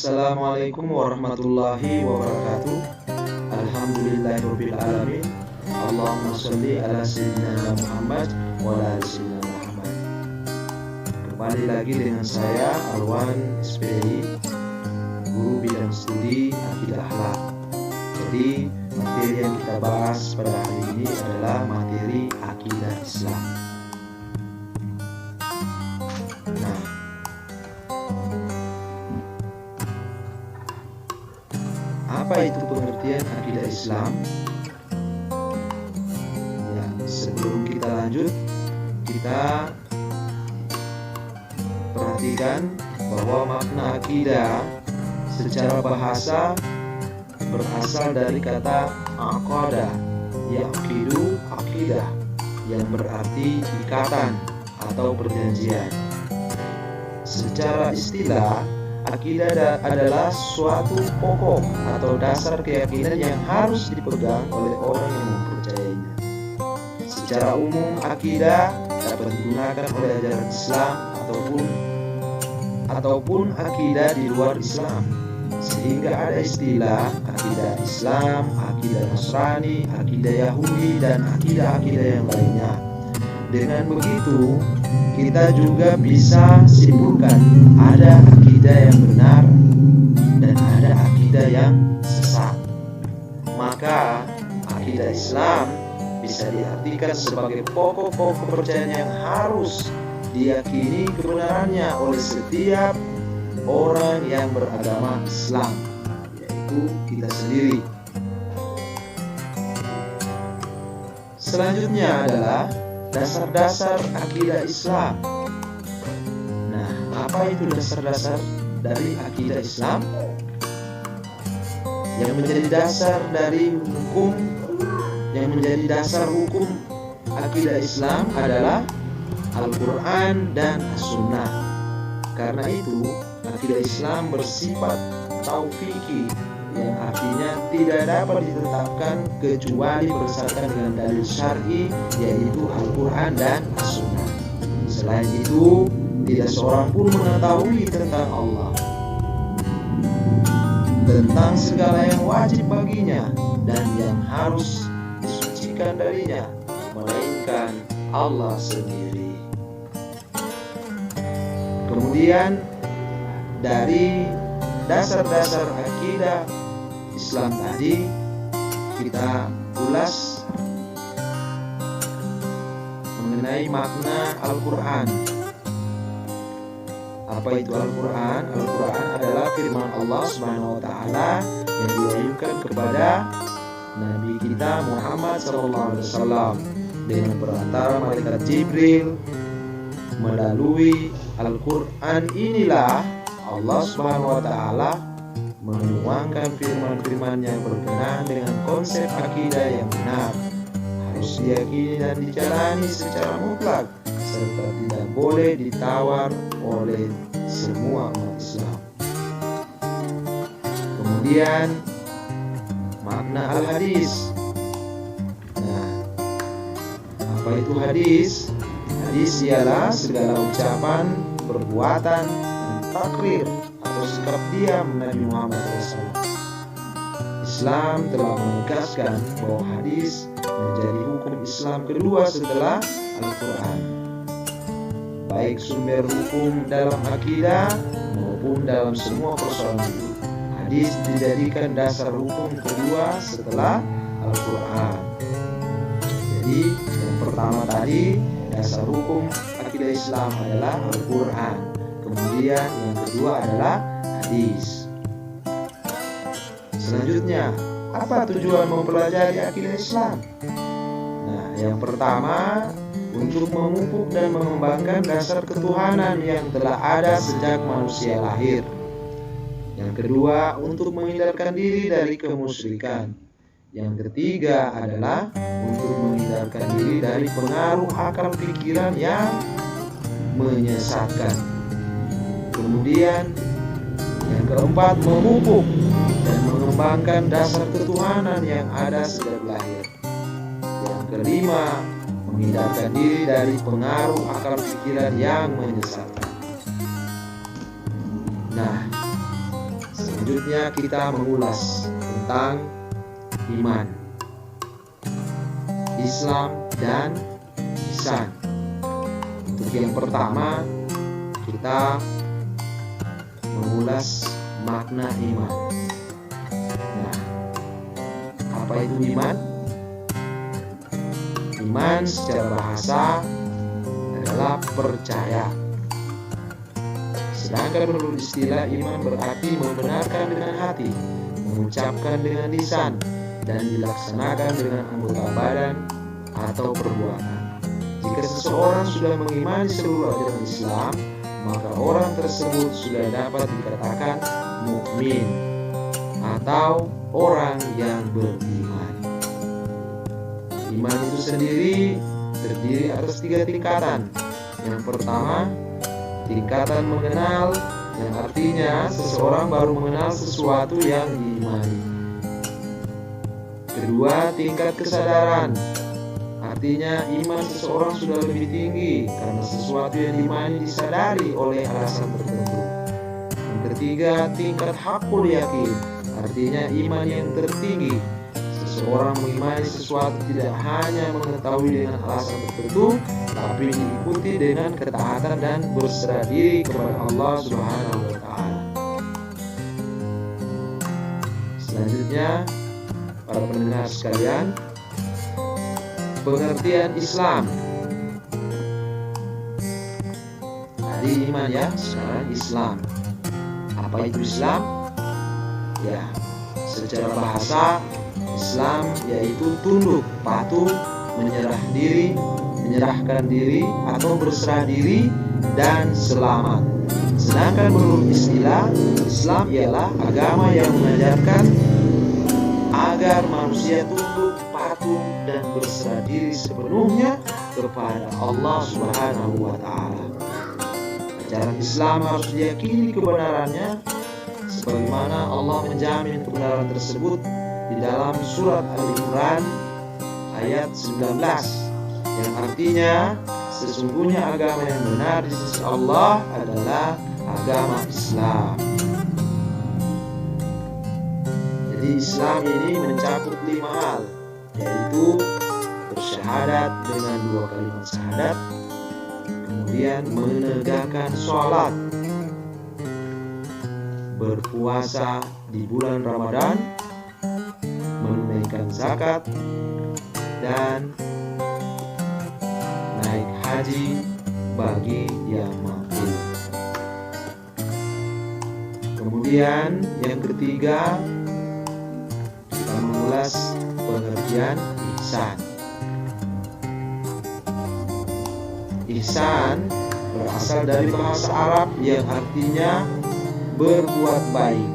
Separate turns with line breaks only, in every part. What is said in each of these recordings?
Assalamualaikum warahmatullahi wabarakatuh. Alhamdulillahirabbil alamin. Allahumma sholli ala sayyidina Muhammad wa ala ali sayyidina Muhammad. Kembali lagi dengan saya Alwan SPDI, guru bidang studi akidah akhlak. Jadi materi yang kita bahas pada hari ini adalah materi akidah Islam. Nah, apa itu pengertian akidah Islam? Ya, sebelum kita lanjut, kita perhatikan bahwa makna akidah secara bahasa berasal dari kata aqada, yaqidu aqidah, yang berarti ikatan atau perjanjian. Secara istilah, akidah adalah suatu pokok atau dasar keyakinan yang harus dipegang oleh orang yang mempercayainya. Secara umum, akidah dapat digunakan oleh ajaran Islam ataupun akidah di luar Islam, sehingga ada istilah akidah Islam, akidah Nasrani, akidah Yahudi, dan akidah-akidah yang lainnya. Dengan begitu, kita juga bisa simpulkan ada akidah yang benar dan ada akidah yang sesat. Maka akidah Islam bisa diartikan sebagai pokok-pokok kepercayaan yang harus diyakini kebenarannya oleh setiap orang yang beragama Islam, yaitu kita sendiri. Selanjutnya adalah dasar-dasar akidah Islam. Nah, apa itu dasar-dasar dari akidah Islam? Yang menjadi dasar hukum akidah Islam adalah Al-Quran dan As-Sunnah. Karena itu, akidah Islam bersifat tauqīfi, yang artinya tidak dapat ditetapkan kecuali berdasarkan dengan dalil syar'i, yaitu Al-Quran dan As-Sunnah. Selain itu, tidak seorang pun mengetahui tentang Allah, tentang segala yang wajib baginya dan yang harus disucikan darinya, melainkan Allah sendiri. Kemudian dari dasar-dasar akidah Islam tadi kita ulas mengenai makna Al-Quran. Apa itu Al-Quran? Al-Quran adalah firman Allah Subhanahu wa Ta'ala yang diwahyukan kepada Nabi kita Muhammad SAW dengan perantara malaikat Jibril. Melalui Al-Quran inilah Allah Subhanahu wa Ta'ala menuangkan firman-firman yang berkenaan dengan konsep akidah yang benar, harus diyakini dan dijalani secara mutlak, serta tidak boleh ditawar oleh semua umat Islam. Kemudian makna al-hadis. Nah, apa itu hadis? Hadis ialah segala ucapan, perbuatan, dan takrir atau sikap diam Nabi Muhammad SAW. Islam telah menegaskan bahwa hadis menjadi hukum Islam kedua setelah Al-Quran, baik sumber hukum dalam akidah maupun dalam semua persoalan hidup. Hadis dijadikan dasar hukum kedua setelah Al-Quran. Jadi yang pertama tadi, dasar hukum akidah Islam adalah Al-Quran. Kemudian yang kedua adalah hadis. Selanjutnya, apa tujuan mempelajari akidah Islam? Nah, yang pertama, untuk memupuk dan mengembangkan dasar ketuhanan yang telah ada sejak manusia lahir. Yang kedua, untuk menghindarkan diri dari kemusyrikan. Yang ketiga adalah untuk menghindarkan diri dari pengaruh akal pikiran yang menyesatkan. Kemudian yang keempat, memupuk dan mengembangkan dasar ketuhanan yang ada sejak lahir. Yang kelima, menghindarkan diri dari pengaruh akal pikiran yang menyesatkan. Nah, Selanjutnya kita mengulas tentang iman, Islam, dan ihsan. Untuk yang pertama, kita mengulas makna iman. Nah, apa itu iman? Iman secara bahasa adalah percaya. Sedangkan menurut istilah, iman berarti membenarkan dengan hati, mengucapkan dengan lisan, dan dilaksanakan dengan anggota badan atau perbuatan. Jika seseorang sudah mengimani seluruh ajaran Islam, maka orang tersebut sudah dapat dikatakan mukmin atau orang yang beriman. Iman itu sendiri terdiri atas 3 tingkatan. Yang pertama, tingkatan mengenal, yang artinya seseorang baru mengenal sesuatu yang diimani. Kedua, tingkat kesadaran, artinya iman seseorang sudah lebih tinggi karena sesuatu yang diimani disadari oleh alasan tertentu. Yang ketiga, tingkat hakul yakin, artinya iman yang tertinggi. Seseorang mengimani sesuatu tidak hanya mengetahui dengan alasan tertentu, tapi diikuti dengan ketaatan dan berserah diri kepada Allah Subhanahu wa Ta'ala. Selanjutnya, para pendengar sekalian, pengertian Islam. Tadi iman ya, sekarang Islam. Apa itu Islam? Ya, secara bahasa Islam yaitu tunduk, patuh, menyerahkan diri atau berserah diri dan selamat. Sedangkan menurut istilah, Islam ialah agama yang mengajarkan agar manusia tunduk, patuh, dan berserah diri sepenuhnya kepada Allah Subhanahu wa Ta'ala. Ajaran Islam harus diyakini kebenarannya sebagaimana Allah menjamin kebenaran tersebut di dalam surat Al-Imran ayat 19, yang artinya sesungguhnya agama yang benar di sisi Allah adalah agama Islam. Jadi Islam ini mencakup 5 hal, yaitu bersyahadat dengan 2 kalimat syahadat, kemudian menegakkan sholat, berpuasa di bulan Ramadan, menunaikan zakat, dan naik haji bagi yang mampu. Kemudian yang ketiga, kita mengulas pengertian ihsan. Ihsan berasal dari bahasa Arab yang artinya berbuat baik,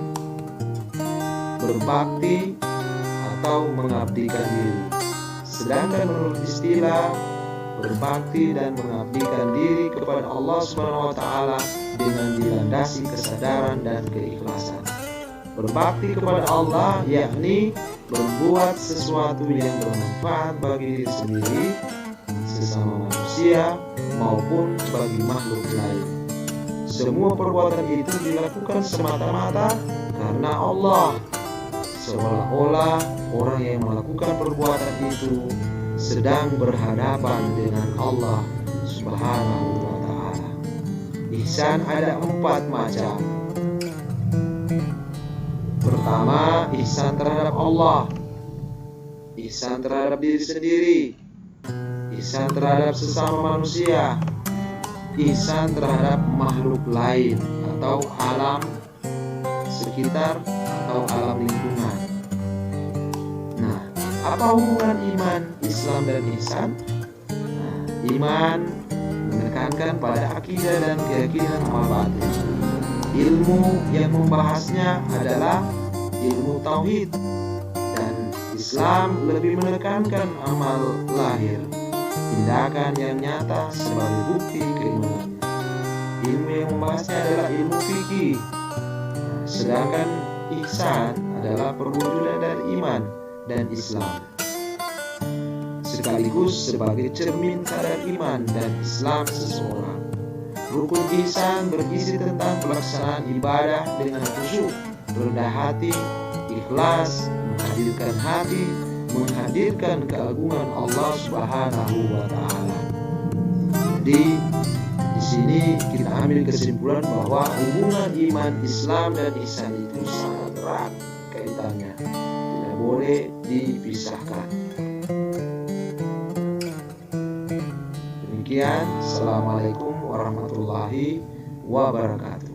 berbakti, atau mengabdikan diri. Sedangkan menurut istilah, berbakti dan mengabdikan diri kepada Allah Subhanahu wa Ta'ala dengan dilandasi kesadaran dan keikhlasan. Berbakti kepada Allah yakni berbuat sesuatu yang bermanfaat bagi diri sendiri, sesama manusia, maupun bagi makhluk lain. Semua perbuatan itu dilakukan semata-mata karena Allah, seolah-olah orang yang melakukan perbuatan itu sedang berhadapan dengan Allah Subhanahu wa Ta'ala. Ihsan ada 4 macam. Pertama, ihsan terhadap Allah, ihsan terhadap diri sendiri, ihsan terhadap sesama manusia, ihsan terhadap makhluk lain atau alam sekitar atau alam lingkungan. Nah, apa hubungan iman, Islam, dan ihsan? Nah, iman menekankan pada akidah dan keyakinan amal batin. Ilmu yang membahasnya adalah ilmu tauhid, dan Islam lebih menekankan amal lahir, tindakan yang nyata sebagai bukti keimanan. Ilmu yang membahasnya adalah ilmu fikih, sedangkan ihsan adalah perwujudan dari iman dan Islam, sekaligus sebagai cermin kadar iman dan Islam seseorang. Rukun ihsan berisi tentang pelaksanaan ibadah dengan khusyuk rendah hati, ikhlas, menghadirkan keagungan Allah Subhanahu wa taala. Jadi di sini kita ambil kesimpulan bahwa hubungan iman Islam dan ihsan itu sangat erat kaitannya, tidak boleh dipisahkan. Demikian, assalamualaikum warahmatullahi wabarakatuh.